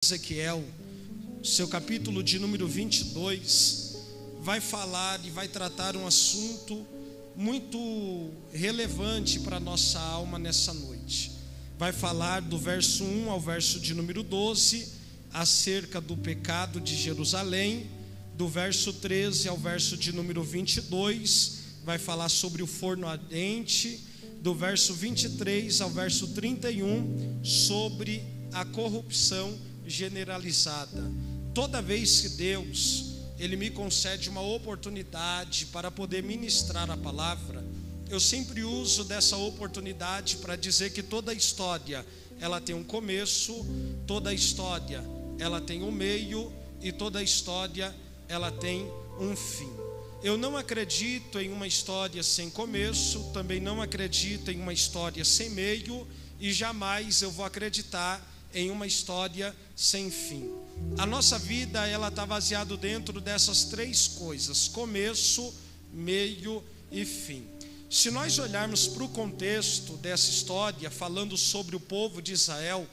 Ezequiel, seu capítulo de número 22, vai falar e vai tratar um assunto muito relevante para a nossa alma nessa noite. Vai falar do verso 1 ao verso de número 12, acerca do pecado de Jerusalém. Do verso 13 ao verso de número 22, vai falar sobre o forno ardente. Do verso 23 ao verso 31, sobre a corrupção generalizada. Toda vez que Deus, Ele me concede uma oportunidade para poder ministrar a palavra, eu sempre uso dessa oportunidade para dizer que toda história, ela tem um começo, toda história, ela tem um meio, e toda história, ela tem um fim. Eu não acredito em uma história sem começo, também não acredito em uma história sem meio, e jamais eu vou acreditar em uma história sem fim. A nossa vida, ela está baseada dentro dessas três coisas: começo, meio e fim. Se nós olharmos para o contexto dessa história, falando sobre o povo de Israel,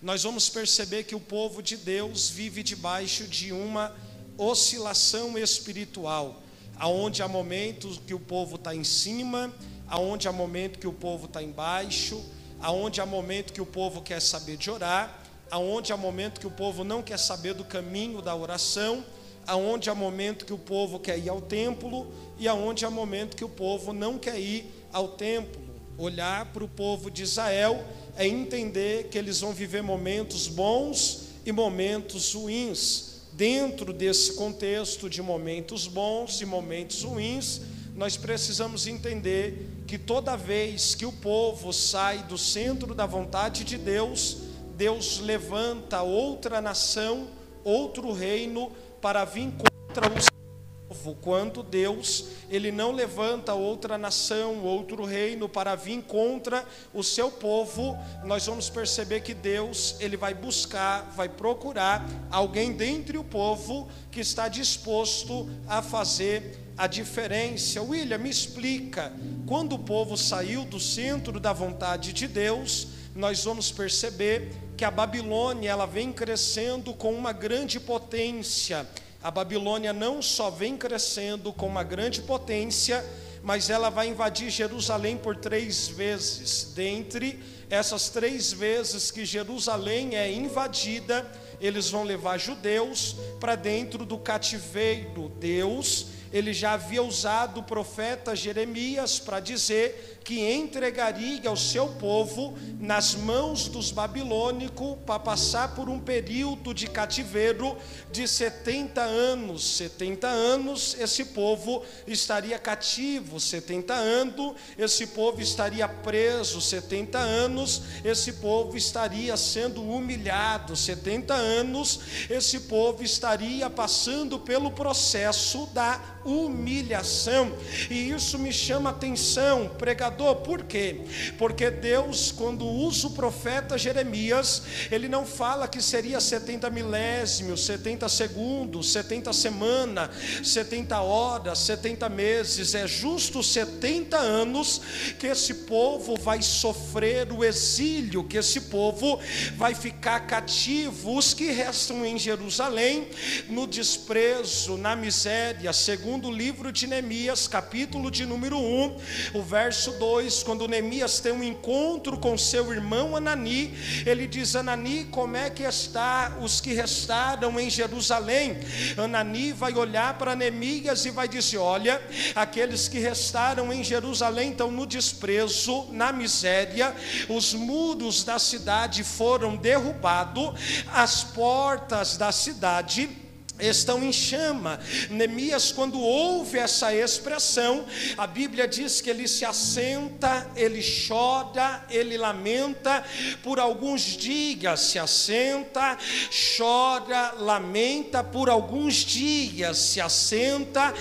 nós vamos perceber que o povo de Deus vive debaixo de uma oscilação espiritual, aonde há momentos que o povo está em cima, aonde há momento que o povo está embaixo, aonde há momento que o povo quer saber de orar, aonde há momento que o povo não quer saber do caminho da oração, aonde há momento que o povo quer ir ao templo, e aonde há momento que o povo não quer ir ao templo. Olhar para o povo de Israel é entender que eles vão viver momentos bons e momentos ruins. Dentro desse contexto de momentos bons e momentos ruins, nós precisamos entender que toda vez que o povo sai do centro da vontade de Deus, Deus levanta outra nação, outro reino para vir contra o seu povo. Quando Deus, Ele não levanta outra nação, outro reino para vir contra o seu povo, nós vamos perceber que Deus, Ele vai buscar, vai procurar alguém dentre o povo que está disposto a fazer a diferença. William, me explica, quando o povo saiu do centro da vontade de Deus, nós vamos perceber que a Babilônia, ela vem crescendo com uma grande potência. A Babilônia não só vem crescendo com uma grande potência, mas ela vai invadir Jerusalém por 3 vezes. Dentre essas 3 vezes que Jerusalém é invadida, eles vão levar judeus para dentro do cativeiro. Deus, Ele já havia usado o profeta Jeremias para dizer que entregaria o seu povo nas mãos dos babilônicos para passar por um período de cativeiro de 70 anos. 70 anos esse povo estaria cativo, 70 anos esse povo estaria preso, 70 anos esse povo estaria sendo humilhado, 70 anos esse povo estaria passando pelo processo da humilhação. E isso me chama atenção, pregador. Por quê? Porque Deus, quando usa o profeta Jeremias, Ele não fala que seria 70 milésimos, 70 segundos, 70 semanas, 70 horas, 70 meses. É justo 70 anos que esse povo vai sofrer o exílio, que esse povo vai ficar cativo. Os que restam em Jerusalém, no desprezo, na miséria, segundo o livro de Neemias, capítulo de número 1, o verso 2, quando Neemias tem um encontro com seu irmão Anani, ele diz: Anani, como é que está os que restaram em Jerusalém? Anani vai olhar para Neemias e vai dizer: olha, aqueles que restaram em Jerusalém estão no desprezo, na miséria, os muros da cidade foram derrubados, as portas da cidade estão em chama. Neemias, quando ouve essa expressão, a Bíblia diz que ele se assenta, ele chora, ele lamenta por alguns dias. Se assenta, chora, lamenta por alguns dias. Se assenta,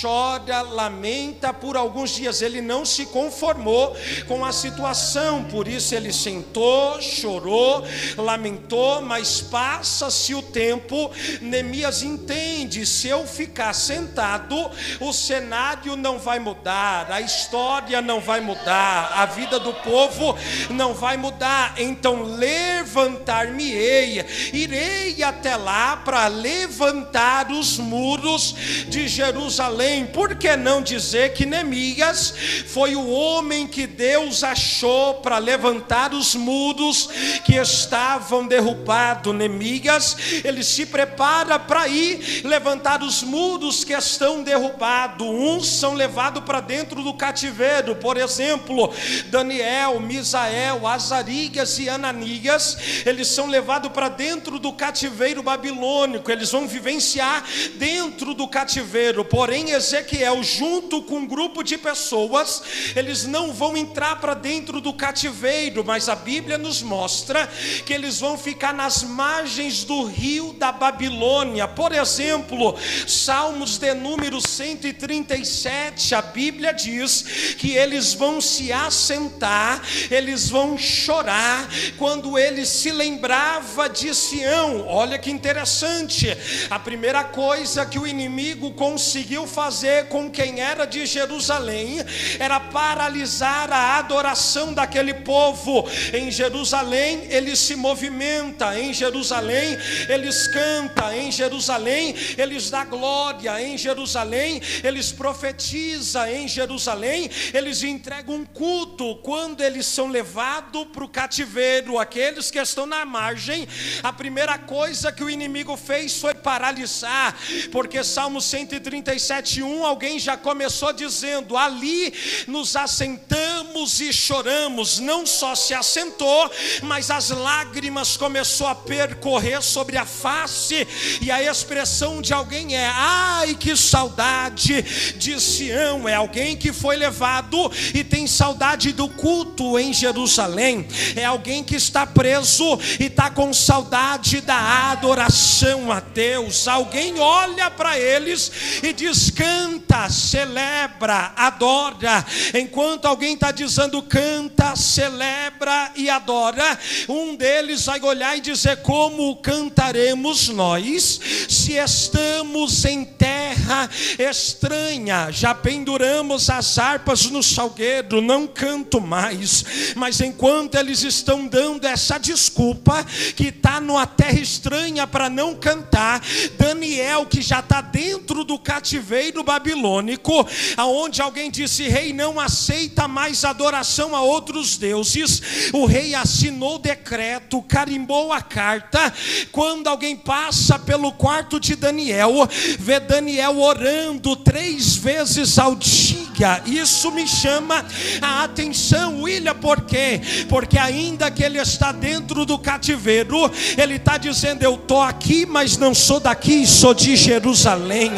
chora, lamenta por alguns dias. Ele não se conformou com a situação, por isso ele sentou, chorou, lamentou. Mas passa-se o tempo, Neemias Neemias entende: se eu ficar sentado, o cenário não vai mudar, a história não vai mudar, a vida do povo não vai mudar. Então levantar-me-ei, irei até lá para levantar os muros de Jerusalém. Por que não dizer que Neemias foi o homem que Deus achou para levantar os muros que estavam derrubados? Neemias, ele se prepara para ir levantar os muros que estão derrubados. Uns são levados para dentro do cativeiro, por exemplo, Daniel, Misael, Azarias e Ananias, eles são levados para dentro do cativeiro babilônico, eles vão vivenciar dentro do cativeiro. Porém, Ezequiel, junto com um grupo de pessoas, eles não vão entrar para dentro do cativeiro, mas a Bíblia nos mostra que eles vão ficar nas margens do rio da Babilônia. Por exemplo, Salmos de número 137, a Bíblia diz que eles vão se assentar, eles vão chorar quando ele se lembrava de Sião. Olha que interessante, a primeira coisa que o inimigo conseguiu fazer com quem era de Jerusalém era paralisar a adoração daquele povo. Em Jerusalém eles se movimentam, em Jerusalém eles cantam, em Jerusalém eles dão glória, em Jerusalém eles profetizam, em Jerusalém eles entregam um culto. Quando eles são levados para o cativeiro, aqueles que estão na margem, a primeira coisa que o inimigo fez foi paralisar, porque Salmo 137:1, alguém já começou dizendo: ali nos assentamos e choramos. Não só se assentou, mas as lágrimas começou a percorrer sobre a face, e a expressão de alguém é: ai, que saudade de Sião. É alguém que foi levado e tem saudade do culto em Jerusalém, é alguém que está preso e está com saudade da adoração a Deus. Alguém olha para eles e diz: canta, celebra, adora. Enquanto alguém está dizendo canta, celebra e adora, um deles vai olhar e dizer: como cantaremos nós se estamos em terra estranha? Já penduramos as harpas no salgueiro, não canto mais. Mas enquanto eles estão dando essa desculpa que está numa terra estranha para não cantar, Daniel, que já está dentro do cativeiro babilônico, aonde alguém disse: rei, não aceita mais adoração a outros deuses, o rei assinou o decreto, carimbou a carta. Quando alguém passa pelo quarto de Daniel, vê Daniel orando 3 vezes ao dia, isso me chama a atenção. William, por quê? Porque ainda que ele está dentro do cativeiro, ele está dizendo: eu estou aqui, mas não sou daqui, sou de Jerusalém.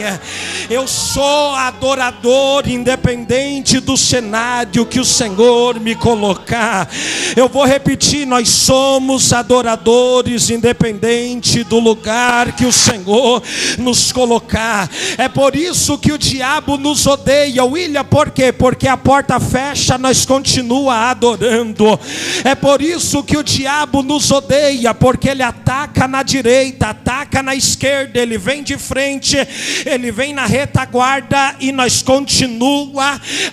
Eu sou adorador, independente do cenário que o Senhor me colocar. Eu vou repetir: nós somos adoradores, independente do lugar que o Senhor nos colocar. É por isso que o diabo nos odeia. William, por quê? Porque a porta fecha, nós continuamos adorando. É por isso que o diabo nos odeia, porque ele ataca na direita, ataca na esquerda, ele vem de frente, ele vem na retaguarda, e nós continuamos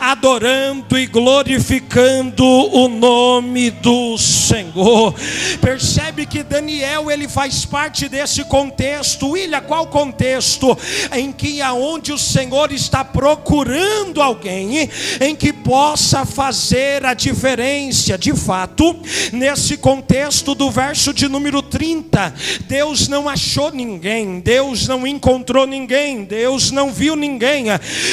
adorando e glorificando o nome do Senhor. Percebe que Daniel, ele faz parte desse contexto. William, qual contexto? Em que aonde o Senhor está procurando alguém em que possa fazer a diferença. De fato, nesse contexto do verso de número 30, Deus não achou ninguém, Deus não encontrou ninguém, Deus não viu ninguém.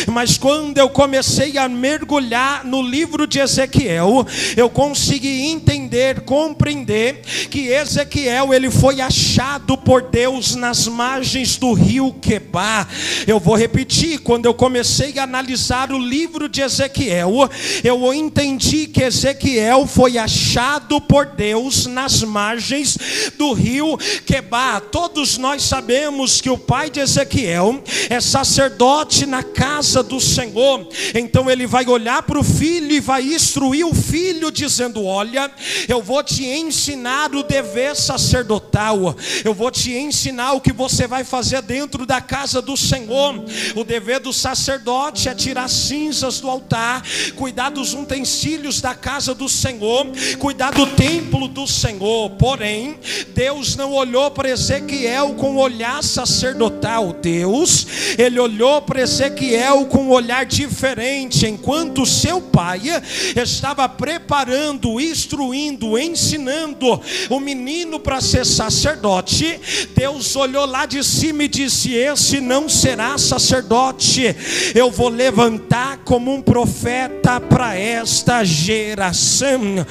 Mas quando eu comecei a mergulhar no livro de Ezequiel, eu consegui entender, compreender que Ezequiel, ele foi achado por Deus nas margens do rio Quebar. Eu vou repetir: quando eu comecei a analisar o livro livro de Ezequiel, eu entendi que Ezequiel foi achado por Deus nas margens do rio Quebar. Todos nós sabemos que o pai de Ezequiel é sacerdote na casa do Senhor. Então ele vai olhar para o filho e vai instruir o filho dizendo: olha, eu vou te ensinar o dever sacerdotal, eu vou te ensinar o que você vai fazer dentro da casa do Senhor. O dever do sacerdote é tirar cinzas do altar, cuidar dos utensílios da casa do Senhor, cuidar do templo do Senhor. Porém, Deus não olhou para Ezequiel com um olhar sacerdotal. Deus, ele olhou para Ezequiel com um olhar diferente. Enquanto seu pai estava preparando, instruindo, ensinando o menino para ser sacerdote, Deus olhou lá de cima e disse: esse não será sacerdote, eu vou levantar como um profeta para esta geração.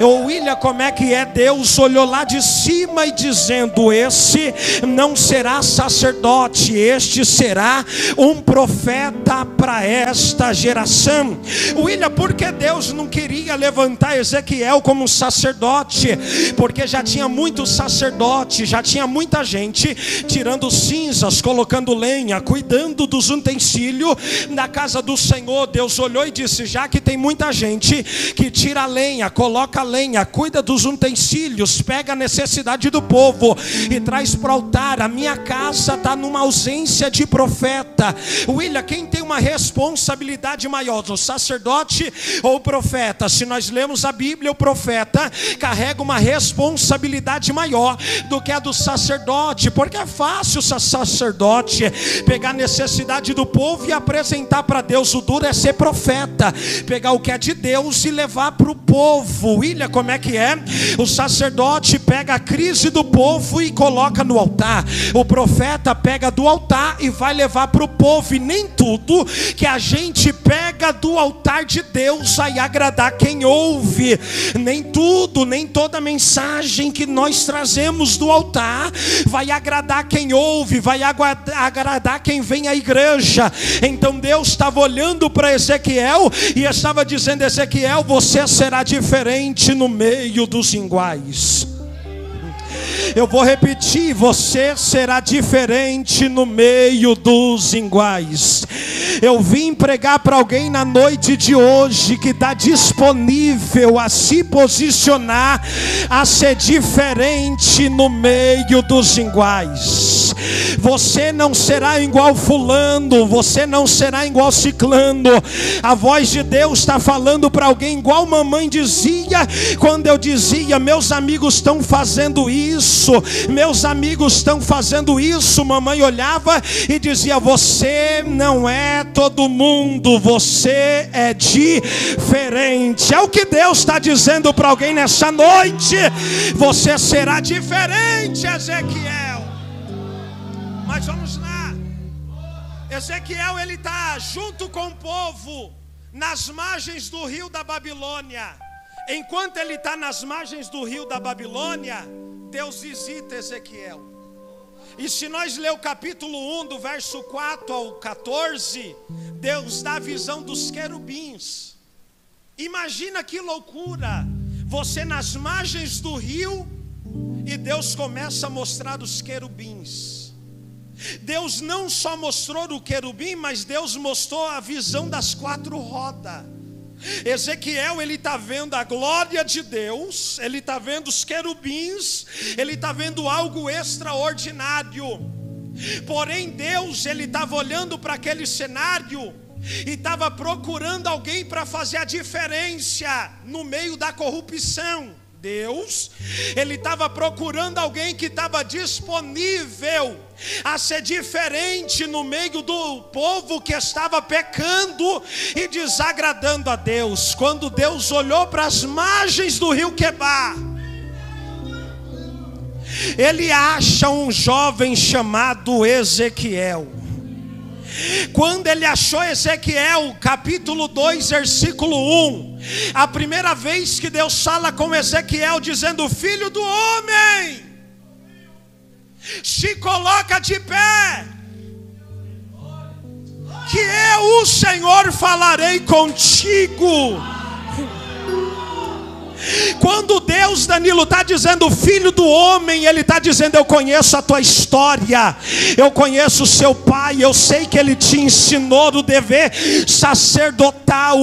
William, como é que é? Deus olhou lá de cima e dizendo: esse não será sacerdote, este será um profeta para esta geração. William, por que Deus não queria levantar Ezequiel como um sacerdote? Porque já tinha muitos sacerdotes, já tinha muita gente tirando cinzas, colocando lenha, cuidando dos utensílios da casa do Senhor. Deus olhou e disse: já que tem muita gente que tira lenha, coloca lenha, cuida dos utensílios, pega a necessidade do povo e traz para o altar, a minha casa está numa ausência de profeta. William, quem tem uma responsabilidade maior, o sacerdote ou o profeta? Se nós lemos a Bíblia, o profeta carrega uma responsabilidade maior do que a do sacerdote, porque é fácil o sacerdote pegar a necessidade do povo e apresentar para Deus. O duro é ser profeta, pegar o que é de Deus e levar para o povo. William, como é que é? O sacerdote pega a crise do povo e coloca no altar. O profeta pega do altar e vai levar para o povo. E nem tudo que a gente pega do altar de Deus vai agradar quem ouve. Nem tudo, nem toda mensagem que nós trazemos do altar vai agradar quem ouve, vai agradar quem vem à igreja. Então Deus estava olhando para Ezequiel e estava dizendo: Ezequiel, você será diferente no meio dos iguais. Eu vou repetir: você será diferente no meio dos iguais. Eu vim pregar para alguém na noite de hoje que está disponível a se posicionar, a ser diferente no meio dos iguais. Você não será igual fulano, você não será igual ciclano. A voz de Deus está falando para alguém igual mamãe dizia, quando eu dizia: meus amigos estão fazendo isso, meus amigos estão fazendo isso. Mamãe olhava e dizia: você não é todo mundo, você é diferente. É o que Deus está dizendo para alguém nessa noite: você será diferente, Ezequiel. Mas vamos lá. Ezequiel, ele está junto com o povo nas margens do rio da Babilônia. Enquanto ele está nas margens do rio da Babilônia, Deus visita Ezequiel. E se nós ler o capítulo 1, do verso 4 ao 14, Deus dá a visão dos querubins. Imagina que loucura, você nas margens do rio e Deus começa a mostrar os querubins. Deus não só mostrou o querubim, mas Deus mostrou a visão das 4 rodas. Ezequiel, ele está vendo a glória de Deus, ele está vendo os querubins, ele está vendo algo extraordinário. Porém Deus, ele estava olhando para aquele cenário e estava procurando alguém para fazer a diferença no meio da corrupção. Deus, ele estava procurando alguém que estava disponível a ser diferente no meio do povo que estava pecando e desagradando a Deus. Quando Deus olhou para as margens do rio Quebar, ele acha um jovem chamado Ezequiel. Quando ele achou Ezequiel, capítulo 2, versículo 1, a primeira vez que Deus fala com Ezequiel, dizendo: filho do homem, se coloca de pé, que eu, o Senhor, falarei contigo. Quando Deus, Danilo, está dizendo filho do homem, Ele está dizendo: eu conheço a tua história, eu conheço o seu pai, eu sei que ele te ensinou o dever sacerdotal,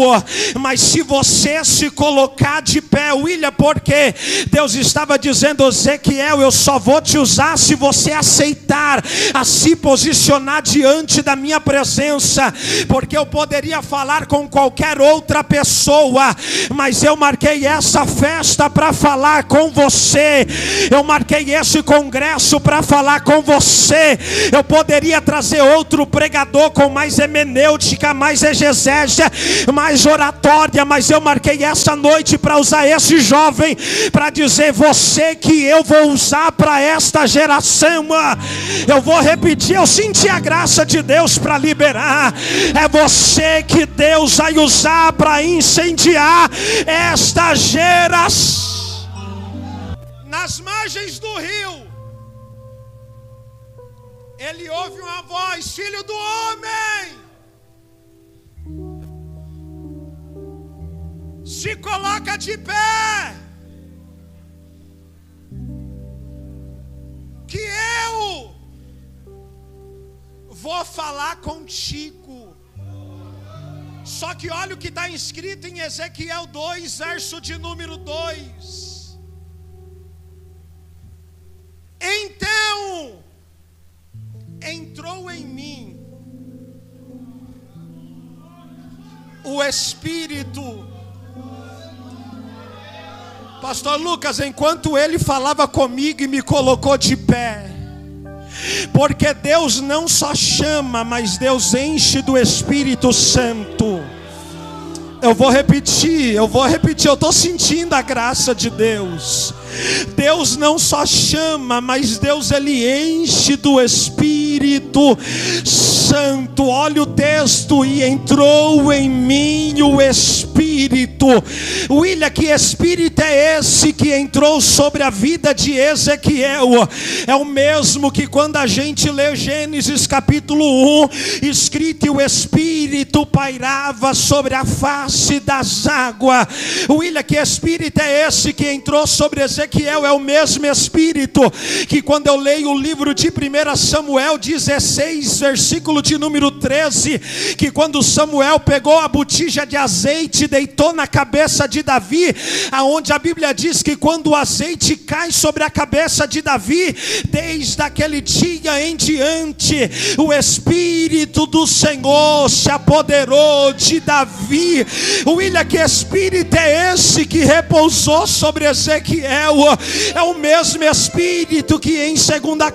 mas se você se colocar de pé, William, porque Deus estava dizendo: Ezequiel, eu só vou te usar se você aceitar a se posicionar diante da minha presença, porque eu poderia falar com qualquer outra pessoa, mas eu marquei essa festa para falar com você, eu marquei esse congresso para falar com você. Eu poderia trazer outro pregador com mais hermenêutica, mais exegésia, mais oratória, mas eu marquei essa noite para usar esse jovem, para dizer: você que eu vou usar para esta geração. Eu vou repetir, eu senti a graça de Deus para liberar. É você que Deus vai usar para incendiar esta geração. Nas margens do rio, ele ouve uma voz: filho do homem, se coloca de pé, que eu vou falar contigo. Só que olha o que está escrito em Ezequiel 2, verso de número 2. Então entrou em mim o Espírito. Pastor Lucas, enquanto ele falava comigo e me colocou de pé, porque Deus não só chama, mas Deus enche do Espírito Santo. Eu vou repetir, eu estou sentindo a graça de Deus. Deus não só chama, mas Deus, Ele enche do Espírito Santo. Olha o texto: e entrou em mim o Espírito. William, que Espírito é esse que entrou sobre a vida de Ezequiel? É o mesmo que quando a gente lê Gênesis capítulo 1, escrito: e o Espírito pairava sobre a face das águas. William, que Espírito é esse que entrou sobre Ezequiel? É o mesmo Espírito que quando eu leio o livro de 1 Samuel 16, versículo de número 13, que quando Samuel pegou a botija de azeite e deitou na cabeça de Davi, aonde a Bíblia diz que quando o azeite cai sobre a cabeça de Davi, desde aquele dia em diante, o Espírito do Senhor se apoderou de Davi. William, que Espírito é esse que repousou sobre Ezequiel? É o mesmo Espírito que em 2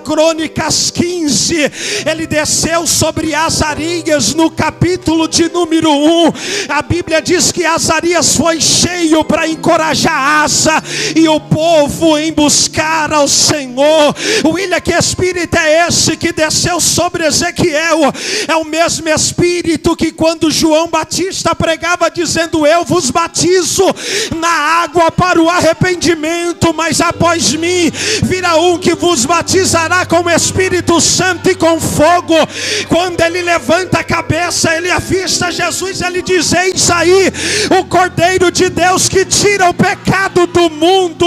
Crônicas 15, ele desceu sobre Azarias no capítulo de número 1. A Bíblia diz que Azarias foi cheio para encorajar Asa e o povo em buscar ao Senhor. William, que Espírito é esse que desceu sobre Ezequiel? É o mesmo Espírito que quando João Batista pregava dizendo: eu vos batizo na água para o arrependimento, mas após mim virá um que vos batizará com o Espírito Santo e com fogo. Quando ele levanta a cabeça, ele avista Jesus, ele diz: eis aí o Cordeiro de Deus que tira o pecado do mundo.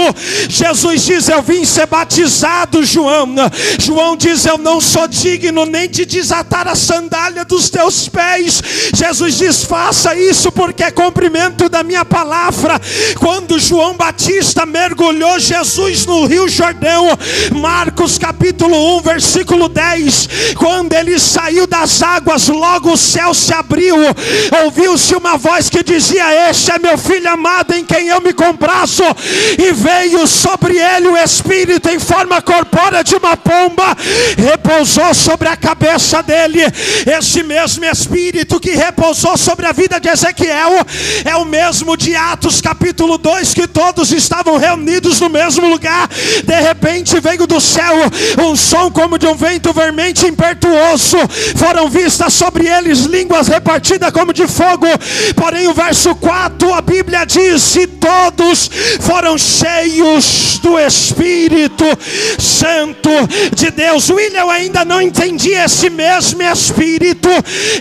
Jesus diz: eu vim ser batizado, João. João diz: eu não sou digno nem de desatar a sandália dos teus pés. Jesus diz: faça isso porque é cumprimento da minha palavra. Quando João Batista mergulhou Jesus no Rio Jordão, Marcos capítulo 1, versículo 10, quando ele saiu das águas, logo o céu se abriu, ouviu-se uma voz que dizia: este é meu filho amado em quem eu me comprazo, e veio sobre ele o Espírito em forma corpórea de uma pomba, repousou sobre a cabeça dele. Esse mesmo Espírito que repousou sobre a vida de Ezequiel é o mesmo de Atos capítulo 2, que todos estavam reunidos no mesmo lugar. De repente veio do céu um som como de um vento vermente impetuoso, foram vistas sobre eles línguas repartidas como de fogo. Porém o verso 4 a Bíblia diz: e todos foram cheios do Espírito Santo de Deus. William, eu ainda não entendi. Esse mesmo Espírito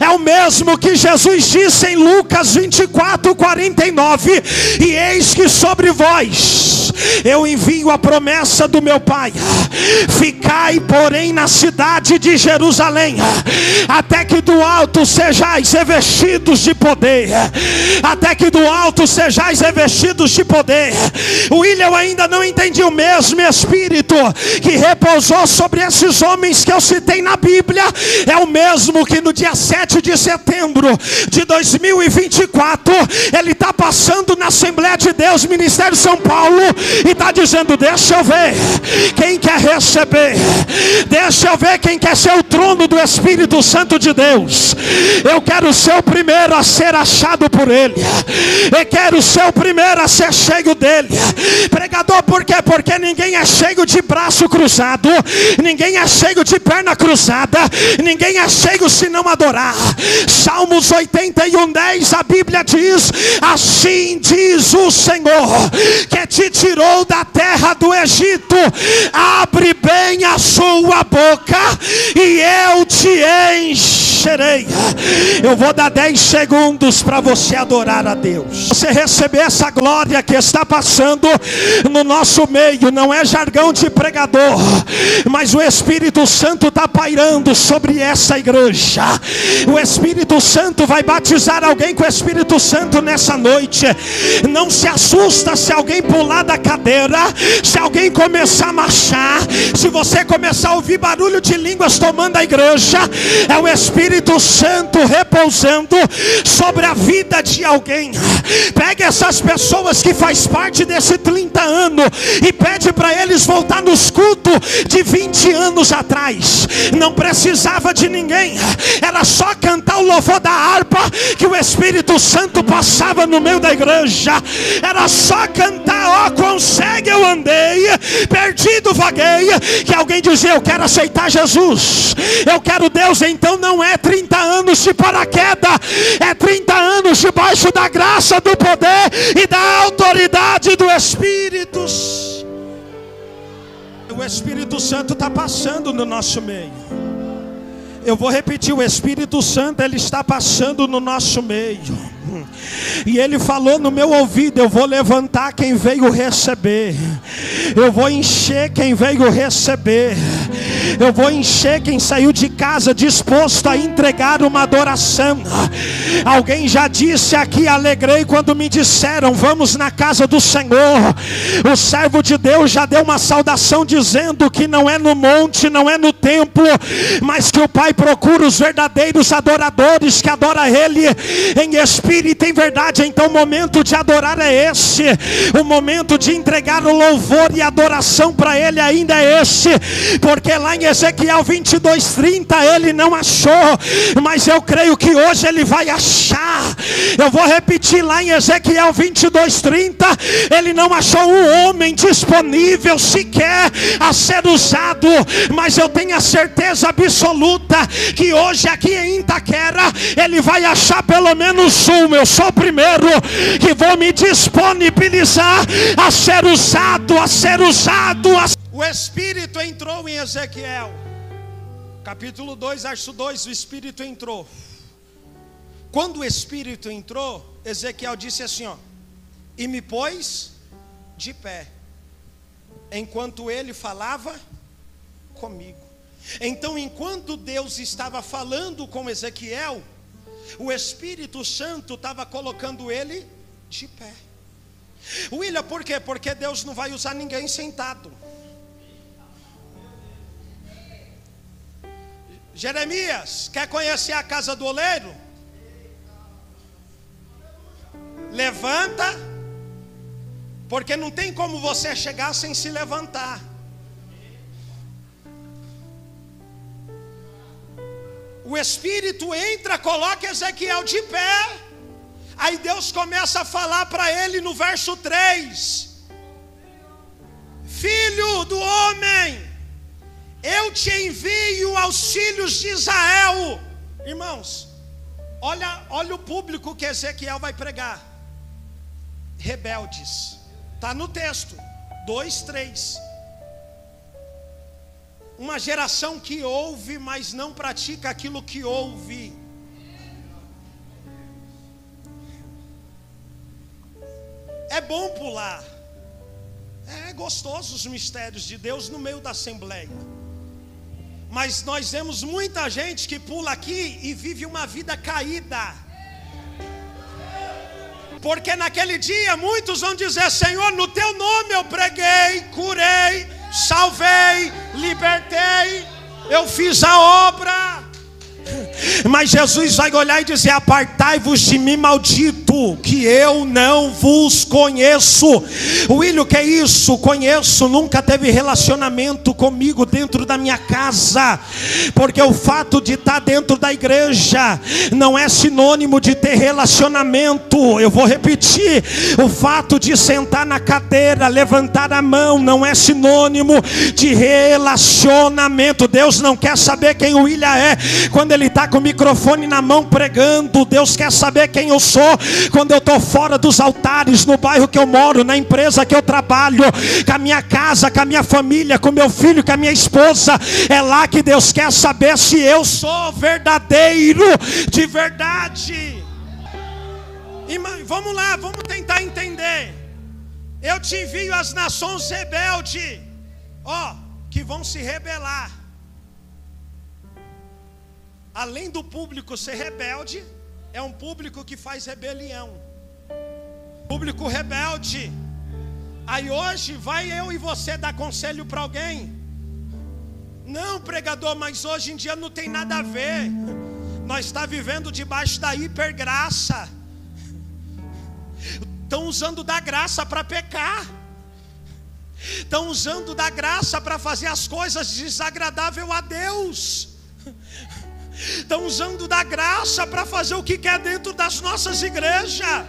é o mesmo que Jesus disse em Lucas 24:49: e eis que sobre vós eu envio a promessa do meu Pai. Ficai, porém, na cidade de Jerusalém, até que do alto sejais revestidos de poder. Até que do alto sejais revestidos de poder. William, ainda não entendi. O mesmo Espírito que repousou sobre esses homens que eu citei na Bíblia é o mesmo que no dia 7 de setembro de 2024 ele está passando na Assembleia de Deus, Ministério São Paulo, e está dizendo: deixa eu ver quem quer receber, deixa eu ver quem quer ser o trono do Espírito Santo de Deus. Eu quero ser o primeiro a ser achado por Ele, eu quero ser o primeiro a ser cheio dele. Pregador, por quê? Porque ninguém é cheio de braço cruzado, ninguém é cheio de perna cruzada, ninguém é cheio se não adorar. Salmos 81:10, a Bíblia diz: assim diz o Senhor, que te tirou da terra do Egito, abre bem a sua boca e eu te encherei. Eu vou dar 10 segundos para você adorar a Deus. Você receber essa glória que está passando no nosso meio. Não é jargão de pregador, mas o Espírito Santo está pairando sobre essa igreja. O Espírito Santo vai batizar alguém com o Espírito Santo nessa noite. Não se assusta se alguém pular da cadeira, se alguém começar a marchar, se você começar a ouvir barulho de línguas tomando a igreja. É o Espírito Santo repousando sobre a vida de alguém. Pegue essas pessoas que faz parte desse 30 anos e pede para eles voltar nos cultos de 20 anos atrás. Não precisava de ninguém, era só cantar o louvor da harpa que o Espírito Santo passava no meio da igreja. Era só cantar: ó, quão cego eu andei, perdido vaguei, que alguém dizia: eu quero aceitar Jesus, eu quero Deus. Então não é 30 anos de paraquedas, é 30 anos debaixo da graça, do poder e da autoridade do Espírito. O Espírito Santo está passando no nosso meio. Eu vou repetir: o Espírito Santo, ele está passando no nosso meio. E ele falou no meu ouvido: eu vou levantar quem veio receber, eu vou encher quem veio receber, eu vou encher quem saiu de casa disposto a entregar uma adoração. Alguém já disse aqui: alegrei quando me disseram vamos na casa do Senhor. O servo de Deus já deu uma saudação dizendo que não é no monte, não é no templo, mas que o Pai procura os verdadeiros adoradores que adoram Ele em espírito e em verdade. Então o momento de adorar é esse, o momento de entregar o louvor e adoração para Ele ainda é esse, porque lá em Ezequiel 22:30 ele não achou, mas eu creio que hoje ele vai achar. Eu vou repetir: lá em Ezequiel 22:30 ele não achou um homem disponível sequer a ser usado, mas eu tenho a certeza absoluta que hoje aqui em Itaquera ele vai achar pelo menos um. Eu sou o primeiro que vou me disponibilizar a ser usado, a ser usado. O Espírito entrou em Ezequiel, capítulo 2, verso 2, o Espírito entrou. Quando o Espírito entrou, Ezequiel disse assim, ó: e me pôs de pé, enquanto ele falava comigo. Então, enquanto Deus estava falando com Ezequiel, o Espírito Santo estava colocando ele de pé. William, por quê? Porque Deus não vai usar ninguém sentado. Jeremias, quer conhecer a casa do oleiro? Levanta, porque não tem como você chegar sem se levantar. O Espírito entra, coloca Ezequiel de pé. Aí Deus começa a falar para ele no verso 3: filho do homem, eu te envio aos filhos de Israel. Irmãos, olha o público que Ezequiel vai pregar. rebeldes. Está no texto, 2:3. Uma geração que ouve, mas não pratica aquilo que ouve. É bom pular. É gostoso os mistérios de Deus no meio da assembleia. Mas nós vemos muita gente que pula aqui e vive uma vida caída. Porque naquele dia muitos vão dizer: Senhor, no teu nome eu preguei, curei, salvei, libertei, eu fiz a obra. Mas Jesus vai olhar e dizer: apartai-vos de mim, maldito, que eu não vos conheço. William, que é isso? Conheço, nunca teve relacionamento comigo dentro da minha casa. Porque o fato de estar dentro da igreja não é sinônimo de ter relacionamento. Eu vou repetir: o fato de sentar na cadeira, levantar a mão, não é sinônimo de relacionamento. Deus não quer saber quem o William é quando ele está com o microfone na mão pregando. Deus quer saber quem eu sou quando eu estou fora dos altares, no bairro que eu moro, na empresa que eu trabalho, com a minha casa, com a minha família, com meu filho, com a minha esposa. É lá que Deus quer saber se eu sou verdadeiro de verdade. E vamos lá, vamos tentar entender. Eu te envio às nações rebeldes, que vão se rebelar. Além do público ser rebelde, é um público que faz rebelião. Público rebelde. Aí hoje vai eu e você dar conselho para alguém? Não, pregador, mas hoje em dia não tem nada a ver. Nós estamos vivendo debaixo da hipergraça. Estão usando da graça para pecar. Estão usando da graça para fazer as coisas desagradáveis a Deus. Estão usando da graça para fazer o que quer dentro das nossas igrejas.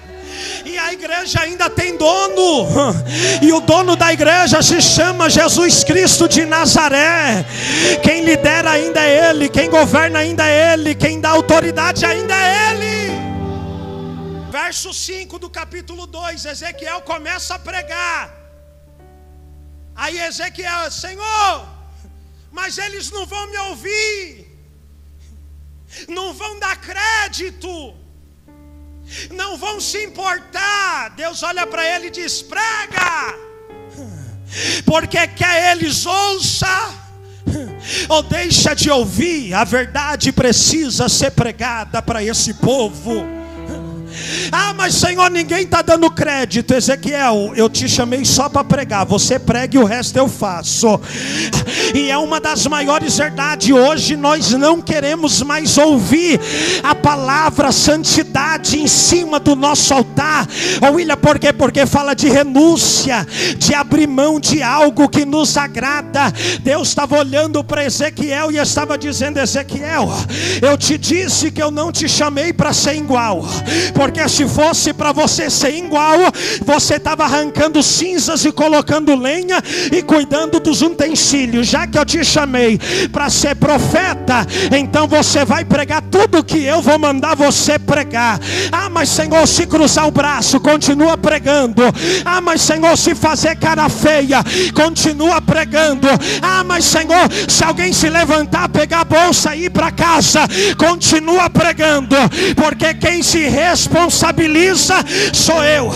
E a igreja ainda tem dono. E o dono da igreja se chama Jesus Cristo de Nazaré. Quem lidera ainda é Ele. Quem governa ainda é Ele. Quem dá autoridade ainda é Ele. Verso 5 do capítulo 2. Ezequiel começa a pregar. Aí Ezequiel: Senhor, mas eles não vão me ouvir, não vão dar crédito, não vão se importar. Deus olha para ele e diz: prega, porque quer eles ouçam ou deixa de ouvir, a verdade precisa ser pregada para esse povo. Ah, mas Senhor, ninguém está dando crédito. Ezequiel, eu te chamei só para pregar. Você prega e o resto eu faço. E é uma das maiores verdades. Hoje nós não queremos mais ouvir a palavra santidade em cima do nosso altar. William, por quê? Porque fala de renúncia, de abrir mão de algo que nos agrada. Deus estava olhando para Ezequiel e estava dizendo: Ezequiel, eu te disse que eu não te chamei para ser igual. Porque se fosse para você ser igual, você estava arrancando cinzas e colocando lenha e cuidando dos utensílios. Já que eu te chamei para ser profeta, então você vai pregar tudo que eu vou mandar você pregar. Ah, mas Senhor, se cruzar o braço, continua pregando. Ah, mas Senhor, se fazer cara feia, continua pregando. Ah, mas Senhor, se alguém se levantar, pegar a bolsa e ir para casa, continua pregando. Porque quem se responsabiliza sou eu.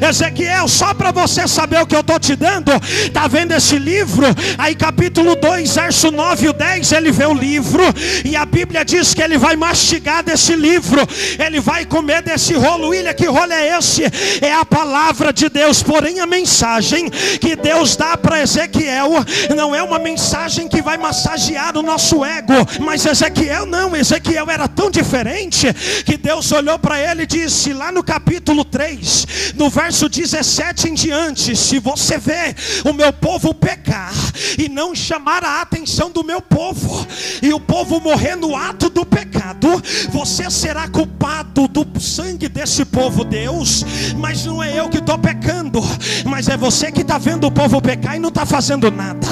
Ezequiel, só para você saber o que eu estou te dando, está vendo esse livro? Aí capítulo 2, verso 9 e 10, ele vê o livro e a Bíblia diz que ele vai mastigar desse livro, ele vai comer desse rolo. William, que rolo é esse? É a palavra de Deus. Porém a mensagem que Deus dá para Ezequiel não é uma mensagem que vai massagear o nosso ego. Mas Ezequiel não, Ezequiel era tão diferente que Deus olhou para ele e disse lá no capítulo 3, no verso 17 em diante: se você vê o meu povo pecar e não chamar a atenção do meu povo, e o povo morrer no ato do pecado, você será culpado do sangue desse povo. Deus, mas não é eu que estou pecando, mas é você que está vendo o povo pecar e não está fazendo nada.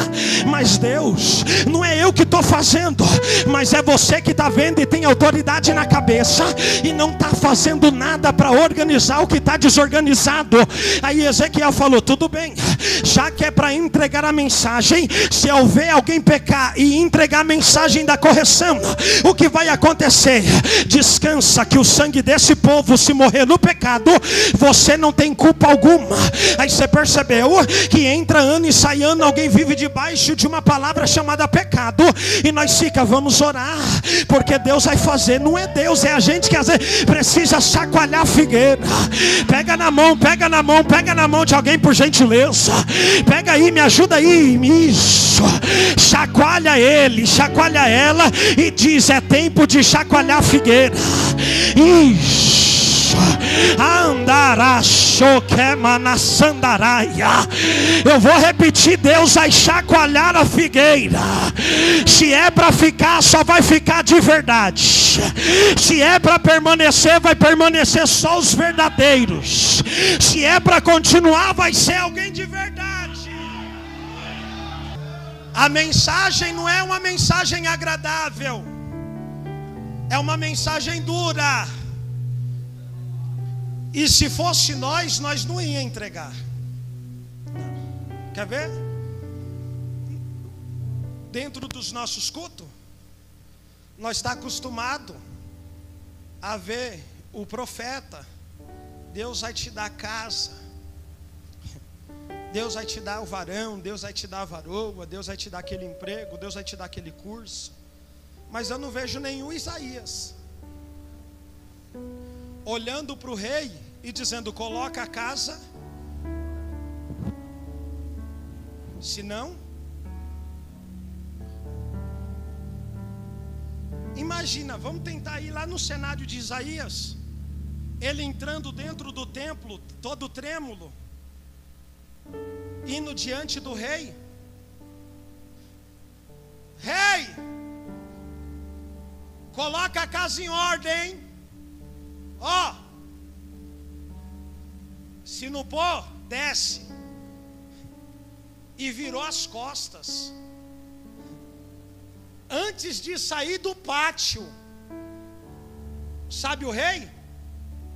Mas Deus, não é eu que estou fazendo, mas é você que está vendo e tem autoridade na cabeça e não está fazendo nada para organizar o que está desorganizado. Aí Ezequiel falou: tudo bem, já que é para entregar a mensagem, se houver alguém pecar e entregar a mensagem da correção, o que vai acontecer? Descansa, que o sangue desse povo, se morrer no pecado, você não tem culpa alguma. Aí você percebeu que entra ano e sai ano, alguém vive debaixo de uma palavra chamada pecado, e nós vamos orar, porque Deus vai fazer. Não é Deus, é a gente que às vezes precisa chacoalhar a figueira. Pega na mão, pega na mão, pega na mão de alguém, por gentileza. Pega aí, me ajuda aí. Isso. Chacoalha ele, chacoalha ela e diz: é tempo de chacoalhar a figueira. Isso. Andará, choquema na sandaraia. Eu vou repetir: Deus vai chacoalhar a figueira. Se é para ficar, só vai ficar de verdade. Se é para permanecer, vai permanecer só os verdadeiros. Se é para continuar, vai ser alguém de verdade. A mensagem não é uma mensagem agradável, é uma mensagem dura. E se fosse nós não ia entregar. Quer ver? Dentro dos nossos cultos, nós estamos acostumados a ver o profeta: Deus vai te dar casa, Deus vai te dar o varão, Deus vai te dar a varoa, Deus vai te dar aquele emprego, Deus vai te dar aquele curso. Mas eu não vejo nenhum Isaías olhando para o rei e dizendo: coloca a casa, senão... Imagina, vamos tentar ir lá no cenário de Isaías, ele entrando dentro do templo, todo trêmulo, indo diante do rei: rei, coloca a casa em ordem, ó, se não pôr, desce. E virou as costas. Antes de sair do pátio, sabe o rei?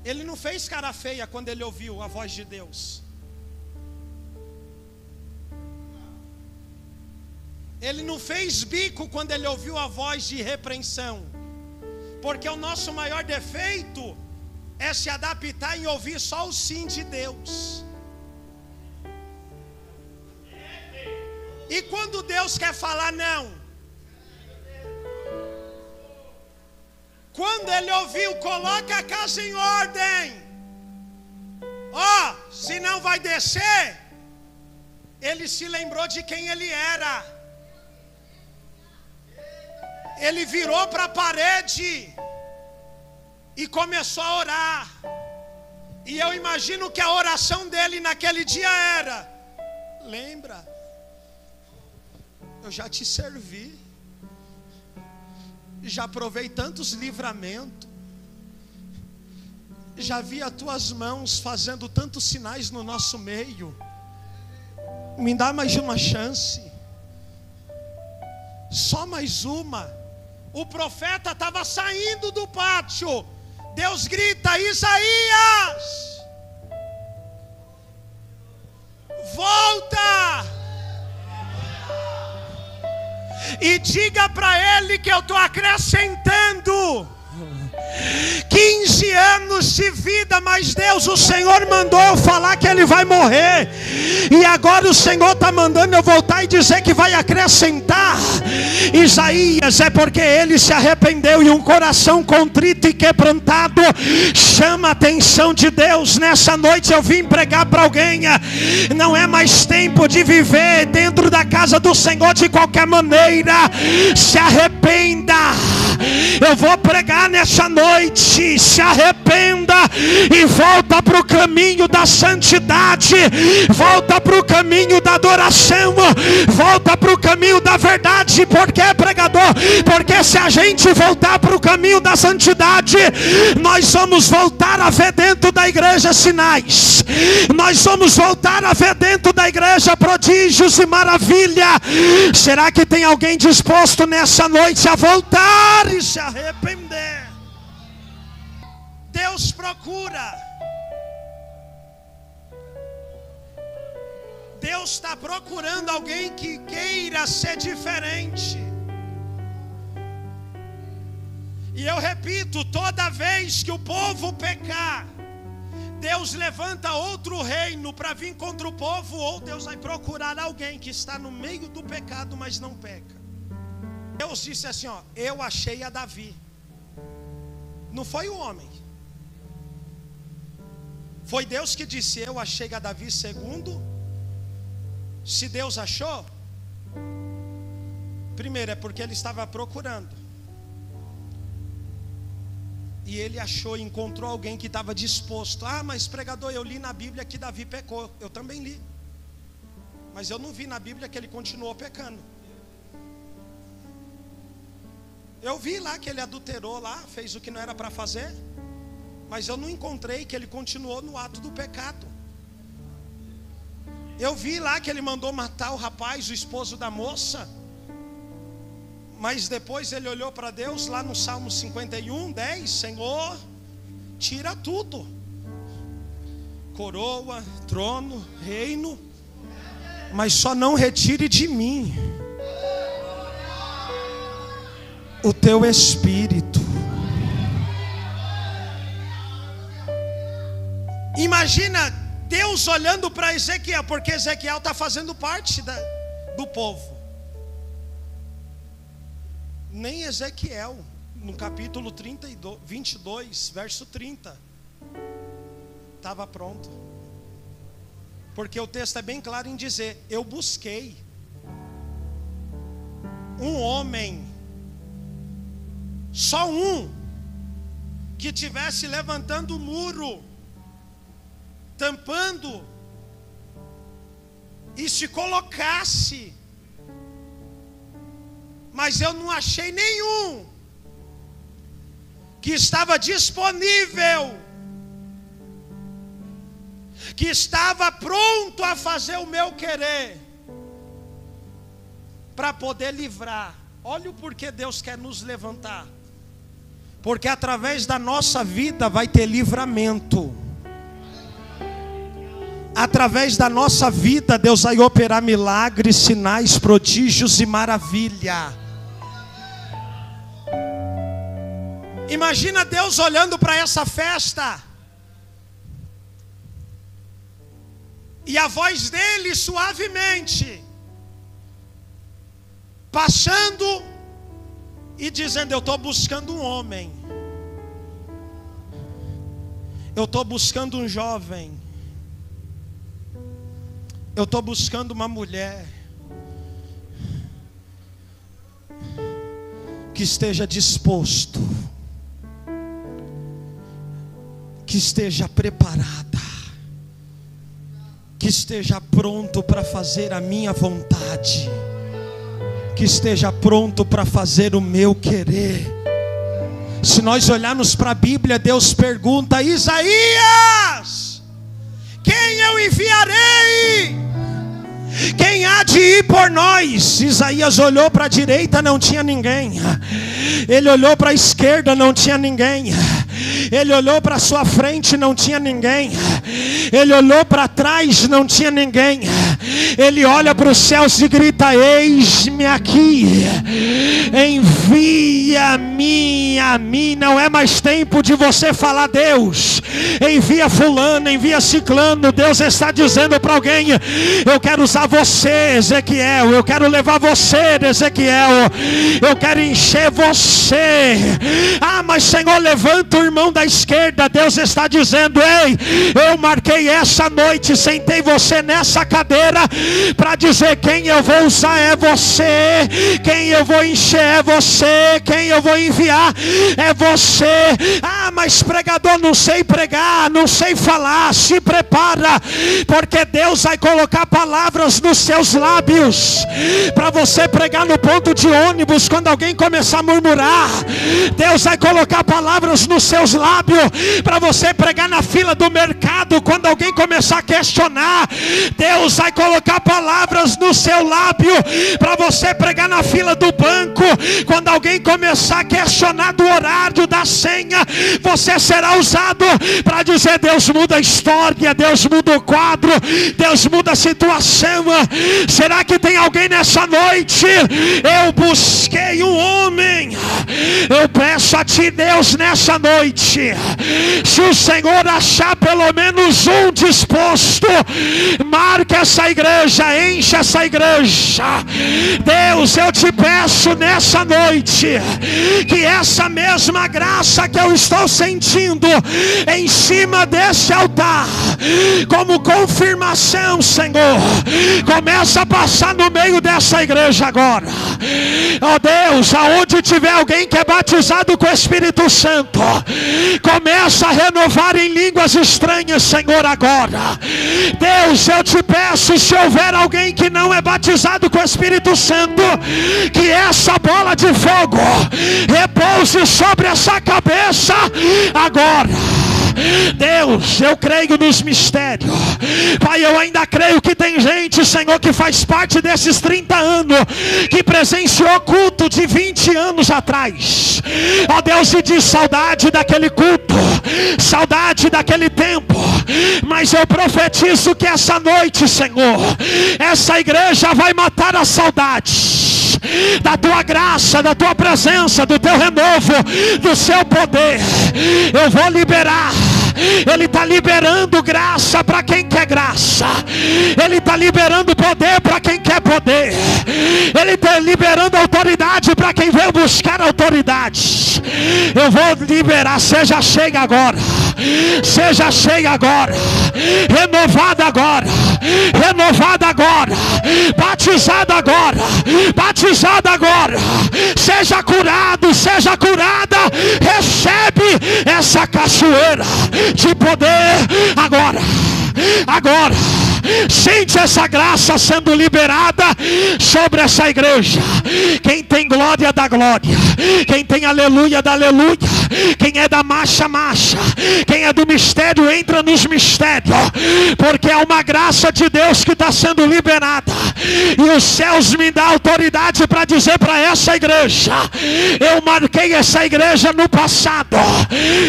Ele não fez cara feia quando ele ouviu a voz de Deus. Ele não fez bico quando ele ouviu a voz de repreensão. Porque o nosso maior defeito é se adaptar em ouvir só o sim de Deus. E quando Deus quer falar não? Quando ele ouviu: coloca a casa em ordem, ó, senão vai descer, ele se lembrou de quem ele era. Ele virou para a parede e começou a orar. E eu imagino que a oração dele naquele dia era: lembra, eu já te servi, já provei tantos livramentos, já vi as tuas mãos fazendo tantos sinais no nosso meio, me dá mais uma chance, só mais uma. O profeta estava saindo do pátio, Deus grita: Isaías, volta e diga para ele que eu estou acrescentando 15 anos de vida. Mas Deus, o Senhor mandou eu falar que ele vai morrer, e agora o Senhor está mandando eu voltar e dizer que vai acrescentar. Isaías, é porque ele se arrependeu, e um coração contrito e quebrantado chama a atenção de Deus. Nessa noite eu vim pregar para alguém: não é mais tempo de viver dentro da casa do Senhor de qualquer maneira. Se arrependa. Eu vou pregar nessa noite: se arrependa e volta para o caminho da santidade, volta para o caminho da adoração, volta para o caminho da verdade. Por que, pregador? Porque se a gente voltar para o caminho da santidade, nós vamos voltar a ver dentro da igreja sinais, nós vamos voltar a ver dentro da igreja prodígios e maravilha. Será que tem alguém disposto nessa noite a voltar e se arrepender? Deus procura. Deus está procurando alguém que queira ser diferente. E eu repito, toda vez que o povo pecar, Deus levanta outro reino para vir contra o povo, ou Deus vai procurar alguém que está no meio do pecado, mas não peca. Deus disse assim, ó, eu achei a Davi. Não foi o homem. Foi Deus que disse, eu achei a Davi segundo. Se Deus achou, primeiro é porque ele estava procurando. E ele achou, encontrou alguém que estava disposto. Ah, mas pregador, eu li na Bíblia que Davi pecou. Eu também li. Mas eu não vi na Bíblia que ele continuou pecando. Eu vi lá que ele adulterou lá, fez o que não era para fazer. Mas eu não encontrei que ele continuou no ato do pecado. Eu vi lá que ele mandou matar o rapaz, o esposo da moça. Mas depois ele olhou para Deus lá no Salmo 51, 10. Senhor, tira tudo. Coroa, trono, reino. Mas só não retire de mim o teu espírito. Imagina Deus olhando para Ezequiel, porque Ezequiel está fazendo parte do povo. Nem Ezequiel, no capítulo 22, verso 30, estava pronto. Porque o texto é bem claro em dizer, eu busquei um homem, só um, que tivesse levantando o muro, tampando, e se colocasse. Mas eu não achei nenhum que estava disponível, que estava pronto a fazer o meu querer, para poder livrar. Olha o porquê Deus quer nos levantar. Porque através da nossa vida vai ter livramento. Através da nossa vida Deus vai operar milagres, sinais, prodígios e maravilha. Imagina Deus olhando para essa festa, e a voz dele suavemente passando e dizendo, eu estou buscando um homem, eu estou buscando um jovem, eu estou buscando uma mulher que esteja disposto, que esteja preparada, que esteja pronto para fazer a minha vontade, que esteja pronto para fazer o meu querer. Se nós olharmos para a Bíblia, Deus pergunta, Isaías, quem eu enviarei? Quem há de ir por nós? Isaías olhou para a direita, não tinha ninguém. Ele olhou para a esquerda, não tinha ninguém. Ele olhou para a sua frente, não tinha ninguém. Ele olhou para trás, não tinha ninguém. Ele olha para os céus e grita, eis-me aqui, envia-me a mim. Não é mais tempo de você falar, Deus, envia fulano, envia ciclano. Deus está dizendo para alguém, eu quero usar você, Ezequiel, eu quero levar você, Ezequiel, eu quero encher você. Ah, mas Senhor, levanta o irmão da esquerda. Deus está dizendo, ei, eu marquei essa noite, sentei você nessa cadeira para dizer, quem eu vou usar é você, quem eu vou encher é você, quem eu vou enviar é você. Ah, mas pregador, não sei pregar, não sei falar. Se prepara, porque Deus vai colocar palavras nos seus lábios para você pregar no ponto de ônibus quando alguém começar a murmurar. Deus vai colocar palavras nos seus lábios para você pregar na fila do mercado quando alguém começar a questionar. Deus vai colocar palavras no seu lábio para você pregar na fila do banco quando alguém começar a questionar do horário da senha. você será usado para dizer: Deus muda a história, Deus muda o quadro, Deus muda a situação. Será que tem alguém nessa noite? Eu busquei um homem. Eu peço a ti, Deus, nessa noite, se o Senhor achar pelo menos um disposto, marca essa igreja, enche essa igreja. Deus, eu te peço nessa noite que essa mesma graça que eu estou sentindo em cima desse altar, como confirmação, Senhor, começa a passar no meio dessa igreja agora. Ó Deus, aonde tiver alguém que é batizado com o Espírito Santo, começa a renovar em línguas estranhas, Senhor, agora. Deus, eu te peço, se houver alguém que não é batizado com o Espírito Santo, que essa bola de fogo repouse sobre essa cabeça agora. Deus, eu creio nos mistérios. Pai, eu ainda creio que tem gente, Senhor, que faz parte desses 30 anos, que presenciou culto de 20 anos atrás. Ó Deus, e diz saudade daquele culto, saudade daquele tempo. Mas eu profetizo que essa noite, Senhor, essa igreja vai matar a saudade da tua graça, da tua presença, do teu renovo, do seu poder. Eu vou liberar. Ele está liberando graça para quem quer graça. Ele está liberando poder para quem quer poder. Ele está liberando autoridade para quem veio buscar autoridade. Eu vou liberar. Seja cheio agora. Seja cheio agora. Renovada agora. Renovada agora. Batizada agora. Batizada agora. Seja curado. Seja curada. Recebe essa cachoeira de poder agora. Agora, sente essa graça sendo liberada sobre essa igreja. Quem tem glória dá glória, quem tem aleluia dá aleluia, quem é da marcha, marcha, quem é do mistério entra nos mistérios, porque é uma graça de Deus que está sendo liberada. E os céus me dão autoridade para dizer para essa igreja: eu marquei essa igreja no passado,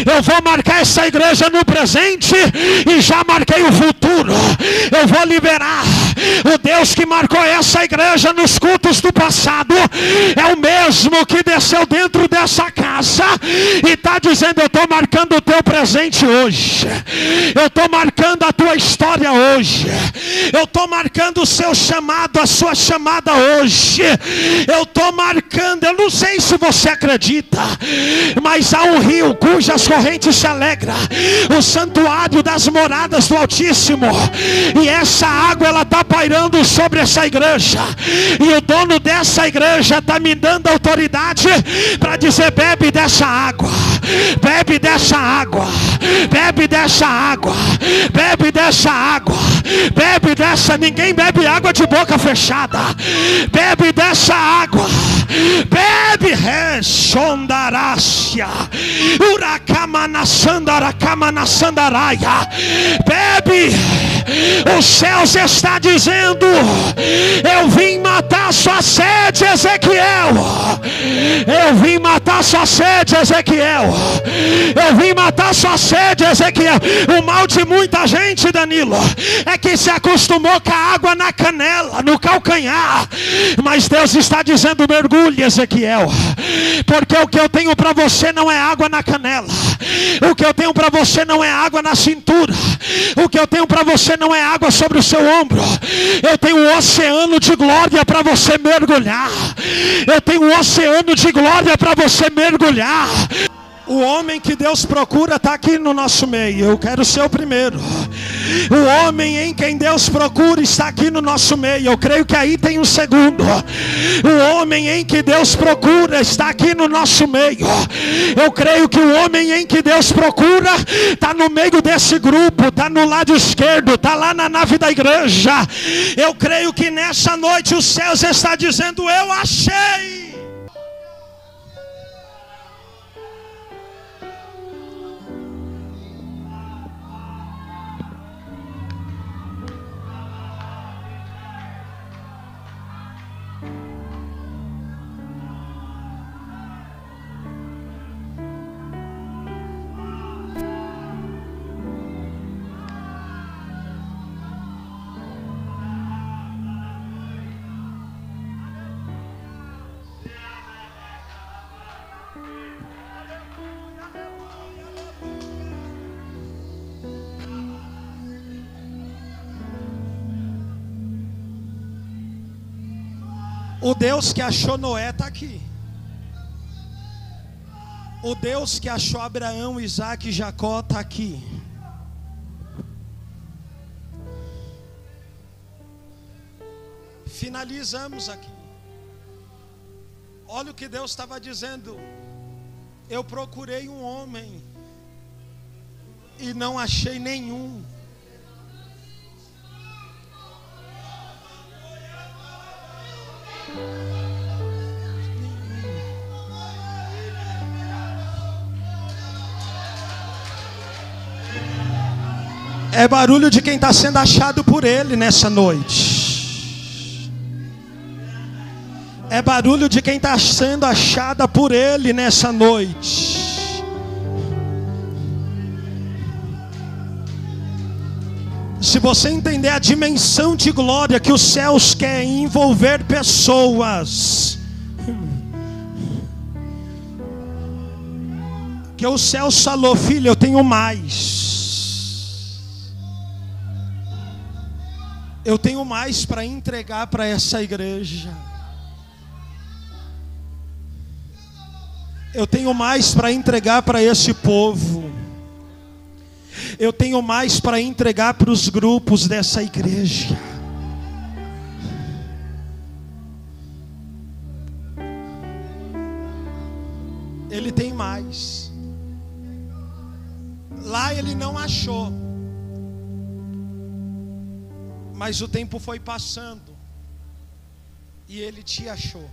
eu vou marcar essa igreja no presente e já marquei o futuro. Eu vou liberar. O Deus que marcou essa igreja nos cultos do passado é o mesmo que desceu dentro dessa casa e está dizendo: eu estou marcando o teu presente hoje, eu estou marcando a tua história hoje, eu estou marcando o seu chamado, a sua chamada hoje, eu estou marcando. Eu não sei se você acredita, mas há um rio cujas correntes se alegram, o santuário das moradas do Altíssimo, e essa água ela está pairando sobre essa igreja, e o dono dessa igreja está me dando autoridade para dizer: bebe dessa água, bebe dessa água, bebe dessa água, bebe dessa água, bebe dessa. Ninguém bebe água de boca fechada. Bebe dessa água, bebe. Reshondarácia Urakamanasandarakamansandaraia. Bebe. Os céus está dizendo: eu vim matar sua sede, Ezequiel. Eu vim matar sua sede, Ezequiel. Eu vim matar sua sede, Ezequiel. O mal de muita gente, Danilo, é que se acostumou com a água na canela, no calcanhar. Mas Deus está dizendo: mergulhe, Ezequiel, porque o que eu tenho para você não é água na canela. O que eu tenho para você não é água na cintura. O que eu tenho para você não é água sobre o seu ombro. Eu tenho um oceano de glória para você mergulhar. Eu tenho um oceano de glória para você mergulhar. O homem que Deus procura está aqui no nosso meio. Eu quero ser o primeiro. O homem em quem Deus procura está aqui no nosso meio. Eu creio que aí tem um segundo. O homem em que Deus procura está aqui no nosso meio. Eu creio que o homem em que Deus procura está no meio desse grupo, está no lado esquerdo, está lá na nave da igreja. Eu creio que nessa noite os céus estão dizendo: eu achei. O Deus que achou Noé está aqui. O Deus que achou Abraão, Isaac e Jacó está aqui. Finalizamos aqui. Olha o que Deus estava dizendo. Eu procurei um homem e não achei nenhum. É barulho de quem está sendo achado por Ele nessa noite. É barulho de quem está sendo achada por Ele nessa noite. Se você entender a dimensão de glória que os céus querem envolver pessoas, que o céu falou: filho, eu tenho mais. Eu tenho mais para entregar para essa igreja. Eu tenho mais para entregar para esse povo. Eu tenho mais para entregar para os grupos dessa igreja. Ele tem mais. Lá ele não achou. Mas o tempo foi passando e ele te achou.